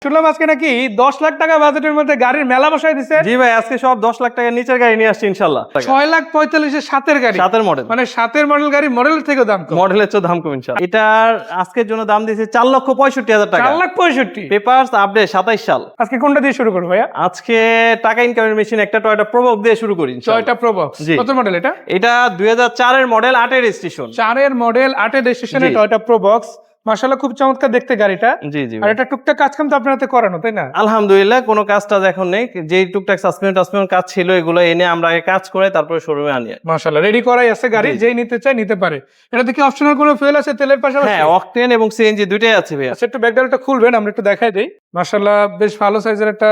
শুনলাম আজকে নাকি 10 লাখ টাকা বাজেটের মধ্যে গাড়ির মেলা বসায় দিছে। জি ভাই, আজকে সব 10 লাখ টাকার নিচের গাড়ি নিয়ে আসছি ইনশাআল্লাহ। 6,45,000 এর সাতের গাড়ি, সাতের মডেল, মানে সাতের মডেল গাড়ি মডেলের থেকেও দাম কম। মডেলের চেয়ে দাম কম ইনশাআল্লাহ। এটার আজকের জন্য দাম দিয়েছে 4,65,000 টাকা। 4,65,000 পেপারস আপডেট 27 সাল। আজকে কোনটা দিয়ে শুরু করব ভাইয়া? আজকে টাকা ইনকামের মেশিন একটা টয়োটা প্রোবক্স দিয়ে শুরু করি ইনশাআল্লাহ। টয়োটা প্রোবক্স কত মডেল এটা? এটা 2004 এর মডেল, 8 এর রেজিস্ট্রেশন। 4 এর মডেল, 8 এর রেজিস্ট্রেশনের টয়োটা প্রোবক্স। মাশাআল্লাহ খুব চমৎকার দেখতে গাড়িটা। জি জি। আর এটা টুকটাক কাজ কাম তো আপনার হাতে করানো, তাই না? আলহামদুলিল্লাহ, কোনো কাজটা এখন নেই। যেই টুকটাক সাসপেন্ড কাজ ছিল এগুলো এনে আমরা আগে কাজ করে তারপরে শোরুমে আনি। মাশাআল্লাহ রেডি করাই আছে গাড়ি, যেই নিতে চায় নিতে পারে। এটা দেখি অপশনাল কোনো ফুয়েল আছে তেলের পাশাপাশি? হ্যাঁ, অকটেন এবং সিএনজি দুইটাই আছে ভাইয়া। আচ্ছা, একটু ব্যাকডালাটা খুলবেন, আমরা একটু দেখাই দেই। মাশাআল্লাহ বেশ ভালো সাইজের একটা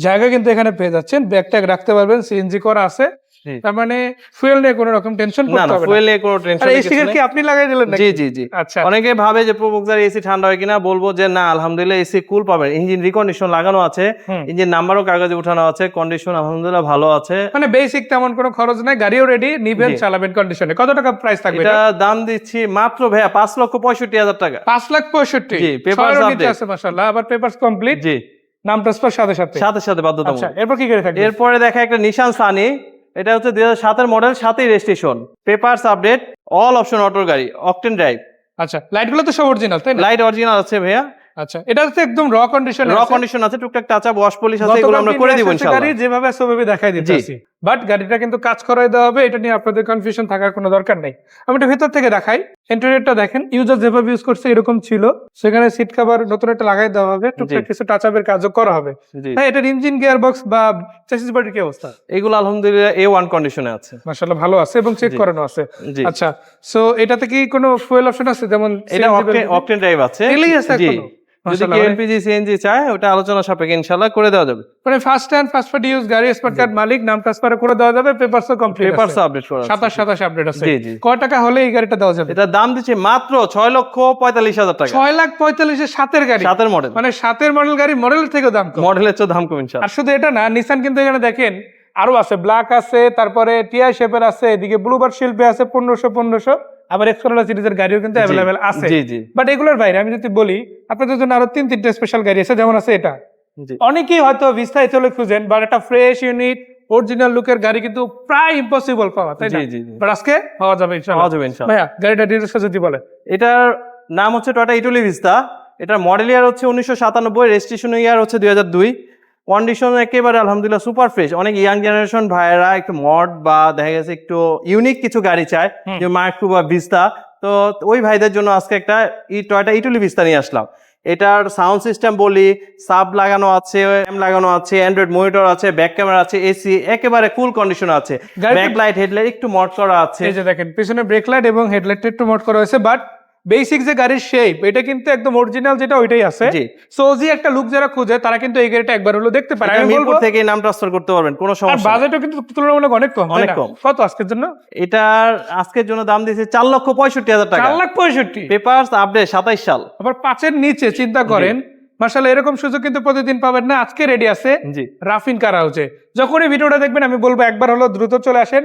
জায়গা কিন্তু এখানে পেয়ে যাচ্ছেন। ব্যাগট্যাগ রাখতে পারবেন, সিএনজি করা আছে। তার মানে ফুয়েল নিয়ে কোনো রকম টেনশন করতে হবে না। ফুয়েল নিয়ে কোনো টেনশন নেই। আর এই স্টিকার কি আপনি লাগাই দিলেন নাকি? জি জি জি। আচ্ছা, অনেকে ভাবে যে প্রোবক্সের এসি ঠান্ডা হয় কিনা, বলবো যে না, আলহামদুলিল্লাহ এসি কুল পাবেন। ইঞ্জিন রিকন্ডিশন লাগানো আছে, ইঞ্জিন নাম্বারও কাগজে উঠানো আছে, কন্ডিশন আলহামদুলিল্লাহ ভালো আছে। মানে বেসিক তেমন কোনো খরচ নাই, গাড়িও রেডি, নিবেন চালাবেন কন্ডিশনে। কত টাকা প্রাইস থাকবে এটা? দাম দিচ্ছি মাত্র ভাইয়া 5,65,000 টাকা। 5,65,000। জি, পেপারস আপডেট আছে মাশাআল্লাহ, আবার পেপারস কমপ্লিট। জি, নাম ট্রান্সফার সাথে সাথে বাধ্যতামূলক। আচ্ছা, এরপর কি করে থাকবে? এরপরে দেখা একটা নিশান সানি। এটা হচ্ছে 2007 এর মডেল, 7 এর registration. Papers update, all option অটোর গাড়ি, অকটেন ড্রাইভ। আচ্ছা, লাইটগুলো তো সব অরিজিনাল, তাই না? লাইট অরিজিনাল আছে ভাইয়া। আচ্ছা, এটা হচ্ছে একদম র কন্ডিশন আছে, টুকটাক টাচ আপ ওয়াশ পলিশ আছে, এগুলো আমরা করে দিব ইনশাআল্লাহ। গাড়ি যেভাবে আছে ওভাবে দেখাই দিতেছি, বাট গাড়িটা কিন্তু কাজ করাই দেওয়া হবে। এটা নিয়ে আপনাদের কনফিউশন থাকার কোনো দরকার নেই। আমি এটা ভেতর থেকে দেখাই। ইন্টেরিয়রটা দেখেন, ইউজার যেভাবে ইউজ করছে এরকম ছিল। সেখানে সিট কভার নতুন একটা লাগাই দেওয়া হবে, টুকটাক কিছু টাচ আপের কাজও করা হবে। হ্যাঁ, এটার ইঞ্জিন, গিয়ার বক্স বা চেসিস বডির কি অবস্থা? এগুলো আলহামদুলিল্লাহ A1 কন্ডিশনে আছে, মাশাআল্লাহ ভালো আছে এবং চেক করানো আছে। আচ্ছা, সো এটাতে কি কোনো ফুয়েল অপশন আছে? যেমন এটা অকটেন ড্রাইভ আছে। এলেই আছে এখনো। যদি কি এলপিজি সিএনজি চায় ওটা আলোচনা সাপেক্ষে ইনশাআল্লাহ করে দেওয়া যাবে। মানে ফার্স্ট ইউজ গাড়ি, স্মার্ট কার্ড মালিক, নাম ট্রান্সফার করে দেওয়া যাবে, পেপারসও কমপ্লিট আছে, পেপারস আপডেট করা আছে, 27 আপডেট আছে। জি জি। কয় টাকা হলে এই গাড়িটা দেওয়া যাবে? এটা দাম দিচ্ছে মাত্র 6,45,000 টাকা। 6,45,000 এর সাতের গাড়ি, সাতের মডেল, মানে সাতের মডেল গাড়ি মডেলের থেকেও দাম কম। মডেলের চেয়ে দাম কম ইনশাআল্লাহ। আর শুধু এটা না, নিসান কিন্তু এখানে দেখেন আরো আছে, ব্ল্যাক আছে, তারপরে টিআই শেপের আছে, এদিকে ব্লুবার্ড শিল্পে আছে 1500, আবার এক্সকোলা সিরিজের গাড়িও কিন্তু अवेलेबल আছে। জি জি। বাট এগুলোর বাইরে আমি যদি বলি, আপনাদের জন্য আরো 3-4টা স্পেশাল গাড়ি আছে। যেমন আছে এটা, অনেকেই হয়তো ভিস্তা চলে খুঁজেন, বাট একটা ফ্রেশ ইউনিট অরিজিনাল লুকের গাড়ি কিন্তু প্রায় ইম্পসিবল পাওয়া, তাই না? বাট আজকে পাওয়া যাবে ইনশাআল্লাহ। ভাইয়া গাড়িটা ডিটেইলস যদি বলেন। এটার নাম হচ্ছে টয়োটা ইটুলি ভিস্তা। এটার মডেল ইয়ার হচ্ছে 1997, রেজিস্ট্রেশন ইয়ার হচ্ছে 2002। কন্ডিশন একেবারে আলহামদুলিল্লাহ সুপার ফ্রেশ। অনেক ইয়াং জেনারেশন ভাইয়েরা একটু মড বা দেখা গেছে একটু ইউনিক কিছু গাড়ি চায়, যে মার্ক টু বা ভিস্তা, তো ওই ভাইদের জন্য আজকে একটা টয়োটা ইটুলি ভিস্তা নিয়ে আসলাম। এটার সাউন্ড সিস্টেম বলি, সাব লাগানো আছে, লাগানো আছে, অ্যান্ড্রয়েড মনিটর আছে, ব্যাক ক্যামেরা আছে, এসি একেবারে ফুল কন্ডিশন আছে। ব্যাক লাইট, হেডলাইট একটু মড করা আছে। এই যে দেখেন পিছনে ব্রেক লাইট এবং হেডলাইটটা একটু মড করা হয়েছে, বাট বেসিক যে গাড়ির শেপ এটা কিন্তু একদম অরিজিনাল, যেটা ওইটাই আছে। সো জি একটা লুক যারা খুঁজে তারা কিন্তু এই গাড়িটা একবার হলো দেখতে পারে। আমি বলবো থেকে নাম ট্রান্সফার করতে পারবেন, কোনো সমস্যা নেই। আর বাজেটও কিন্তু তুলনামূলক অনেক কম, অনেক কম। কত আজকের জন্য? এটার আজকের জন্য দাম দিয়েছে 4,65,000 টাকা। 4,65,000। পেপারস আপডেট 27 সাল। আবার 5-এর নিচে চিন্তা করেন, মাশাআল্লাহ এরকম সুযোগ কিন্তু প্রতিদিন পাবেন না। আজকে রেডি আছে রাফিন কার হাউসে। যখন এই ভিডিওটা দেখবেন আমি বলবো একবার হলো দ্রুত চলে আসেন,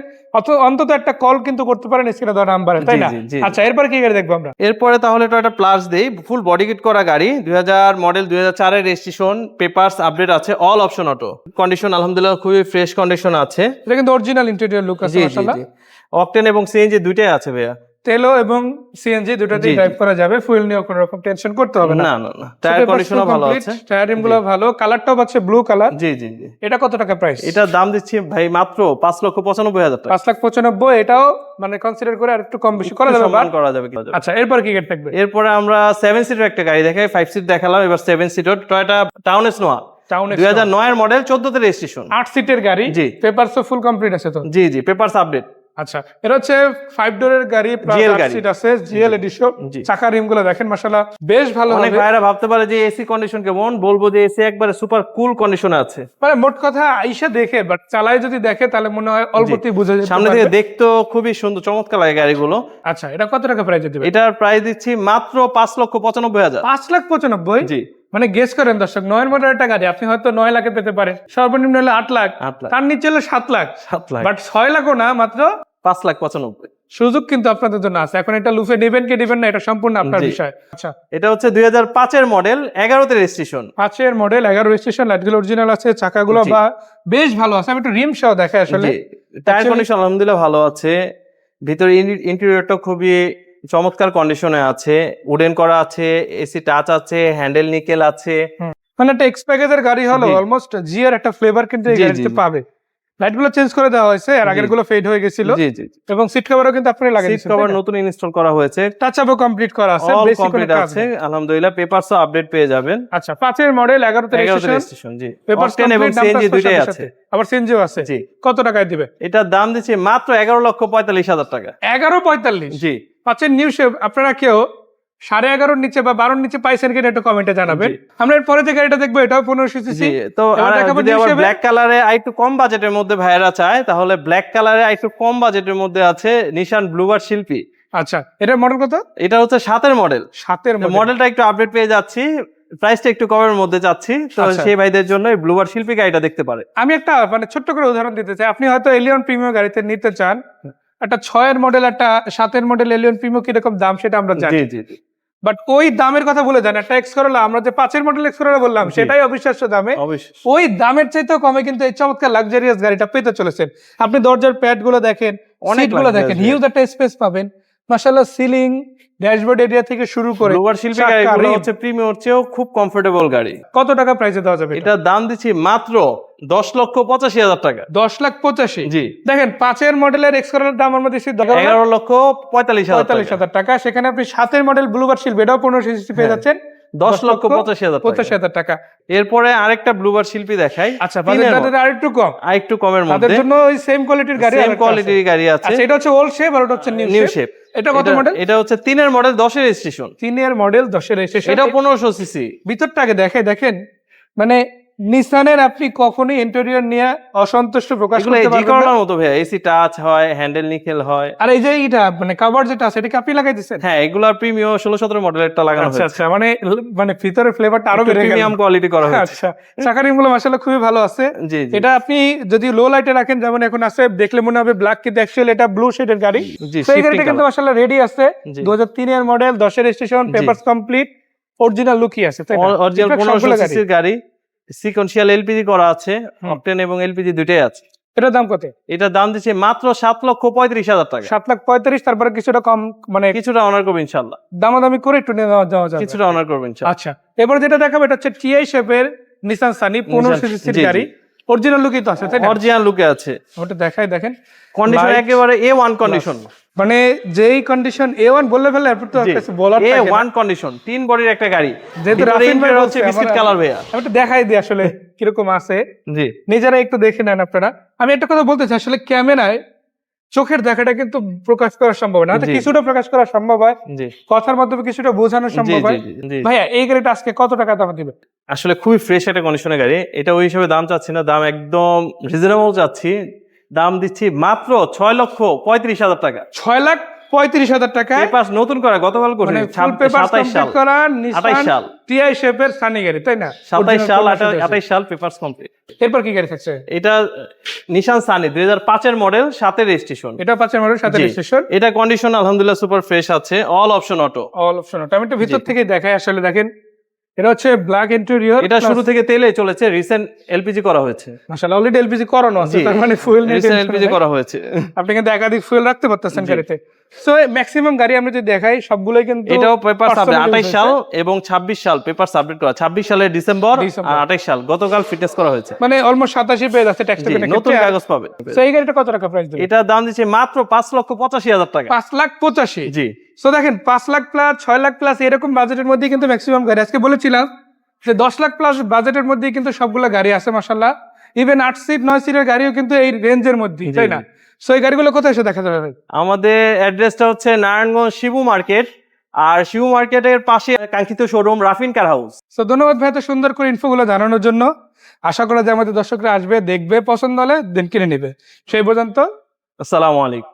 অন্তত একটা কল কিন্তু করতে পারেন স্ক্রিনে দেওয়া নাম্বারে, তাই না? আচ্ছা, এরপর কি গাড়ি দেখবো আমরা? এরপরে তাহলে টয়োটা প্লাস দেই, ফুল বডি কিট করা গাড়ি, 2000 মডেল, 2004 এর রেজিস্ট্রেশন, পেপারস আপডেট আছে, অল অপশন অটো। কন্ডিশন আলহামদুলিল্লাহ খুবই ফ্রেশ কন্ডিশন আছে। এটা কিন্তু অরিজিনাল ইন্টেরিয়র লুক আছে মাশাআল্লাহ। অকটেন এবং সিএনজি দুইটাই আছে ভাইয়া। তেলো এবং সিএনজি দুটোতেই ড্রাইভ করা যাবে, ফুয়েল নিয়ে কোনো রকম টেনশন করতে হবে না। না, টায়ার কন্ডিশনও ভালো আছে, টায়ার রিমগুলো ভালো, কালারটাও পাচ্ছে ব্লু কালার। জি। এটা কত টাকা প্রাইস? এটা দাম দিচ্ছি ভাই মাত্র 5,95,000 টাকা। 5,95,000, এটাও মানে কনসিডার করে আর একটু কম বেশি করা যাবে। আচ্ছা, এরপর কি গাড়ি থাকবে? এরপরে আমরা 7 সিটার একটা গাড়ি দেখাই, 5 সিট দেখালাম, এবার 7 সিটার টয়োটা টাউন স্নোয়া, 2009 এর মডেল, 14 তে রেজিস্ট্রেশন, 8 সিটের গাড়ি। পেপারসও ফুল কমপ্লিট আছে তো? জি, পেপারস আপডেট। আচ্ছা, এটা হচ্ছে 5 ডোরের গাড়ি, প্লাস 8 সিট আছে, জিএল এডিশন। চাকা রিমগুলো দেখেন মাশাআল্লাহ বেশ ভালো। অনেক ভাইরা ভাবতে পারে যে এসি কন্ডিশন কেমন, বলবো যে এসি একবারে সুপার কুল কন্ডিশনে আছে। মানে মোট কথা আইসা দেখে, বাট চালায় যদি দেখে তাহলে মনে হয় অল্পতেই বুঝে যায়। সামনে থেকে দেখতে খুবই সুন্দর, চমৎকার লাগে গাড়িগুলো। আচ্ছা, এটা কত টাকা প্রাইস দিবেন? এটার প্রাইস দিচ্ছি মাত্র 5,95,000। 5,95,000? জি। মানে গেস করেন দর্শক, 9 মডেল একটা গাড়ি আপনি হয়তো 9 লাখে পেতে পারেন, সর্বনিম্ন হলে 8 লাখ, তার নিচে হলে 7 লাখ, বাট 6 লাখও না, মাত্র 5,95,000। সুযোগ কিন্তু আপনাদের জন্য আছে। এখন এটা লুফে নেবেন কি নেবেন না এটা সম্পূর্ণ আপনার জি। বিষয়। আচ্ছা, এটা হচ্ছে 2005-এর মডেল, 11তে রেজিস্ট্রেশন। 5 এর মডেল, 11 রেজিস্ট্রেশন, লাইটগুলো অরিজিনাল আছে, চাকাগুলো জি। বা বেশ ভালো আছে। আমি একটু রিম সহ দেখাই আসলে। জি, টায়ার কন্ডিশন আলহামদুলিল্লাহ ভালো আছে। ভিতরে ইন্টেরিয়রটা খুবই চমৎকার কন্ডিশনে আছে, উডেন করা আছে, এসি টাচ আছে, হ্যান্ডেল নিকেল আছে। মানে একটা এক্স প্যাকেজের গাড়ি হলো জি। অলমোস্ট জি এর একটা ফ্লেভার কিন্তু এই জি, গাড়িতে জি। পাবে। লাইটগুলো চেঞ্জ করে দেওয়া হয়েছে, আর জি। আগের গুলো ফেড হয়ে গেছিল, জি জি, এবং সিট কভারও কিন্তু আপনি লাগিয়ে সিট দিয়েছেন। কভার নতুন ইনস্টল করা হয়েছে, টাচ আপও কমপ্লিট করা আছে, অল বেসিক কোনো কমপ্লিট কাজ আছে নেই। আলহামদুলিল্লাহ। পেপারসও আপডেট পেয়ে যাবেন। আচ্ছা, 5 এর মডেল, 11তে 11তে রেজিস্ট্রেশন, রেজিস্ট্রেশন। জি, পেপারস অকটেন এবং কমপ্লিট, সিএনজি দুইটাই আছে। আবার সিএনজিও আছে। জি। কত টাকায় দিবে? এটার দাম দিচ্ছে মাত্র 11,45,000 টাকা। 11.45। জি। 5 এর নিউ শেপ আপনারা কেউ 11.5 নিচে বা 12 নিচে পাইছেন কিনা একটু কমেন্টে জানাবেন। জি। আমরা এর পরে যে গাড়িটা দেখবো এটাও 1500 জি, সিসি। তো এবার আর দেখাবো যদি new আবার shape-এ। ব্ল্যাক কালারে আরেকটু কম বাজেটের মধ্যে ভাইয়েরা চায়, তাহলে ব্ল্যাক কালারে আরেকটু কম বাজেটের মধ্যে আছে নিশান ব্লুবার শিল্পী। আচ্ছা, এটার মডেল কত? এটা হচ্ছে 7-এর মডেল। 7 এর মডেল। মডেলটা একটু আপডেট পেয়ে যাচ্ছি, প্রাইসটা একটু কমের মধ্যে চাচ্ছি, তো আচ্ছা। সেই ভাইদের জন্য এই ব্লুবার শিল্পী গাড়িটা দেখতে পারে। আমি একটা মানে ছোট্ট করে উদাহরণ দিতে চাই। আপনি হয়তো এলিয়ন প্রিমিয়াম গাড়িতে নিতে চান, একটা 6 এর মডেল, একটা 7 এর মডেল এলিয়ন প্রিমিয়াম কিরকম দাম সেটা আমরা জানি, জি জি জি, বাট ওই দামের কথা বলে যান একটা এক্স করোলা, আমরা যে 5 এর মডেল এক্স করোলা বললাম জি। সেটাই অবিশ্বাস্য দামে, অবশ্যই। ওই দামের চাইতেও কমে কিন্তু এই চমৎকার লাক্সারিয়াস গাড়িটা পেতে চলেছেন। আপনি দরজার প্যাড গুলো দেখেন, অনেক সিট গুলো দেখেন, luxurious হিউজ একটা স্পেস পাবেন মাশাআল্লাহ। সিলিং, ড্যাশবোর্ড এরিয়া থেকে শুরু করে ব্লুবার শিল্পী চাকা, গাড়িগুলো rim, হচ্ছে প্রিমিয়ার চেয়েও খুব কমফোর্টেবল গাড়ি। কত টাকা প্রাইসে দেওয়া যাবে এটা? এটার দাম দিচ্ছি মাত্র 10,85,000 টাকা। 10,85,000। জি। দেখেন 5 এর মডেলের এক্স করোলার দাম আমরা দিচ্ছি 11,45,000 টাকা। 45,000 টাকা। সেখানে আপনি 7 এর মডেল ব্লুবার শিল্প এটাও 1500 সিসি পেয়ে হ্যাঁ। যাচ্ছেন 10,85,000 টাকা। 85,000 টাকা। এরপরে আরেকটা ব্লুবার শিল্পী দেখাই। আচ্ছা, তিনের বাজেটটা আরেকটু কম, আরেকটু কমের তাদের মধ্যে জন্য ওই সেম কোয়ালিটির গাড়ি সেম আরেকটা আছে। কোয়ালিটির গাড়ি আছে। আচ্ছা, এটা হচ্ছে ওল্ড শেপ আর ওটা হচ্ছে নিউ নিউ শেপ। শেপ। এটা কত মডেল? এটা হচ্ছে 3-এর মডেল, 10-এর রেজিস্ট্রেশন। 3 এর মডেল, 10 এর রেজিস্ট্রেশন। এটাও 1500 সিসি। ভিতরটা আগে দেখেন, মানে নিসানের আপনি কখনোই ইন্টেরিয়র নিয়ে অসন্তুষ্ট প্রকাশ এগুলো করতে জি পারবেন না। করলার মতো ভাই, এসি টাচ হয়, হ্যান্ডেল নিকেল হয়। আর এই যে এটা মানে কভার যেটা আছে এটা কি আপনি লাগাই দিয়েছেন? হ্যাঁ, এগুলার প্রিমিয়াম 16-17 মডেলেরটা লাগানো আচ্ছা হয়েছে। আচ্ছা, মানে ভিতরের ফ্লেভারটা আরো বেড়ে গেল। প্রিমিয়াম কোয়ালিটি করা হয়েছে। আচ্ছা, চাকার রিমগুলো মাশাআল্লাহ খুবই ভালো আছে। জি জি এটা আপনি যদি লো লাইটে রাখেন যেমন এখন আছে, দেখলে মনে হবে ব্ল্যাক, কিন্তু অ্যাকচুয়ালি এটা ব্লু শেডের গাড়ি। জি, তো এই shifting গাড়িটা কিন্তু color। মাশাআল্লাহ রেডি আছে। জি। 2003 এর মডেল, 10 এর রেজিস্ট্রেশন, পেপারস কমপ্লিট, অরিজিনাল লুকই আছে, তাই না? অরিজিনাল ঠিকঠাক 1500 সবগুলো গাড়ি। সিসির গাড়ি, সিকোয়েন্সিয়াল এলপিজি করা আছে, অকটেন এবং এলপিজি দুইটাই আছে। এটার দাম কত? এটার দাম দিচ্ছে মাত্র 7,35,000 টাকা। 7,35,000। তারপরে কিছুটা কম, মানে কিছুটা অনার করবো ইনশাআল্লাহ। দামাদামি করে একটু নিয়ে যাওয়া যাবে। কিছুটা অনার করবো ইনশাআল্লাহ। আচ্ছা, এবার যেটা দেখাবো এটা হচ্ছে টিআই শেপের নিসান সানি, 1500 সিসির জি, জি। গাড়ি, অরিজিনাল লুকই তো আছে, তাই না? অরিজিনাল লুকে আছে, ওটা দেখাই, দেখেন কন্ডিশন Light, একেবারে A1 কন্ডিশন। মানে যেই কন্ডিশন A1 বললে ফেলে এরপর তো কিছু বলার থাকে না। A1 কন্ডিশন, 3 বডির একটা গাড়ি। যেহেতু ভিতরে রাফিন ভাই interior বলছে, হচ্ছে বিস্কিট কালার ভাইয়া। আমি একটু দেখাই দিই আসলে কিরকম আছে, জি নিজেরা একটু দেখে নেন আপনারা। আমি একটা কথা বলতে চাই, আসলে ক্যামেরায় চোখের দেখাটা কিন্তু প্রকাশ করা সম্ভব না, হয়তো জি। কিছুটা প্রকাশ করা সম্ভব হয়, জি কথার মাধ্যমে কিছুটা বোঝানো জি সম্ভব হয়। জি জি। ভাইয়া এই গাড়িটা আজকে কত টাকা দাম দিবে? আসলে খুবই ফ্রেশ একটা কন্ডিশনের গাড়ি, এটা ওই হিসেবে দাম চাচ্ছি না, দাম একদম রিজনেবল চাচ্ছি। দাম দিচ্ছি মাত্র 6,35,000 টাকা। 6,35,000 টাকা। পেপারস নতুন করা, গতকাল করে মানে ফুল পেপারস 27 সাল, কমপ্লিট করা 28 নিসান সাল, টিআই শেপের সানি গাড়ি, তাই না? 27 সাল, Original 28 সাল পেপারস কমপ্লিট। এরপর কি গাড়ি থাকছে? এটা নিশান সানি 2005-এর মডেল, 7-এর রেজিস্ট্রেশন। এটা 5 এর মডেল, 7 এর জি। রেজিস্ট্রেশন, এটা কন্ডিশন আলহামদুলিল্লাহ সুপার ফ্রেশ আছে, all option auto. All option. আমি একটু ভিতর থেকে দেখাই, আসলে দেখেন এটা হচ্ছে ব্ল্যাক ইন্টেরিয়র। এটা শুরু থেকে তেলে চলেছে, রিসেন্ট এলপিজি করা হয়েছে। মাশাআল্লাহ অলরেডি এলপিজি করানো আছে, জি। তার মানে ফুয়েল নিয়ে রিসেন্ট tension এলপিজি নেই। করা হয়েছে। আপনি কিন্তু একাধিক ফুয়েল রাখতে পারতেছেন জি। গাড়িতে। সো ম্যাক্সিমাম গাড়ি আমরা যদি দেখাই সবগুলোই কিন্তু এটাও পেপারস আপডেট, personal use 28 সাল হয়েছে। এবং 26 সাল পেপারস আপডেট করা, 26 সালের ডিসেম্বর ডিসেম্বর। আর 28 সাল গতকাল ফিটনেস করা হয়েছে। মানে অলমোস্ট 87 পেয়ে যাচ্ছে ট্যাক্স জি, টোকেনের নতুন ক্ষেত্রে। কাগজ পাবে। সো এই গাড়িটা কত টাকা প্রাইস দেবে? এটার দাম দিচ্ছে মাত্র 5,85,000 টাকা। 5,85,000। জি সো দেখেন 5 লাখ প্লাস 6 লাখ প্লাস এরকম বাজেটের মধ্যেই কিন্তু ম্যাক্সিমাম গাড়ি। আজকে বলেছিলাম যে 10 লাখ প্লাস বাজেটের মধ্যেই কিন্তু সবগুলো গাড়ি আছে মাশাআল্লাহ। ইভেন 8 সিট 9 সিটের গাড়িও কিন্তু এই রেঞ্জের মধ্যেই, জি, তাই না? জি। সো এই গাড়িগুলো কোথায় এসে দেখা যাবে? আমাদের অ্যাড্রেসটা হচ্ছে নারায়ণগঞ্জ শিবু মার্কেট, আর শিবু মার্কেটের পাশে কাঙ্ক্ষিত শোরুম রাফিন কার হাউস। সো ধন্যবাদ ভাই এত সুন্দর করে ইনফোগুলো জানানোর জন্য। আশা করা যায় আমাদের দর্শকরা আসবে, দেখবে, পছন্দ হলে দেন কিনে নেবে। সেই পর্যন্ত আসসালামু আলাইকুম।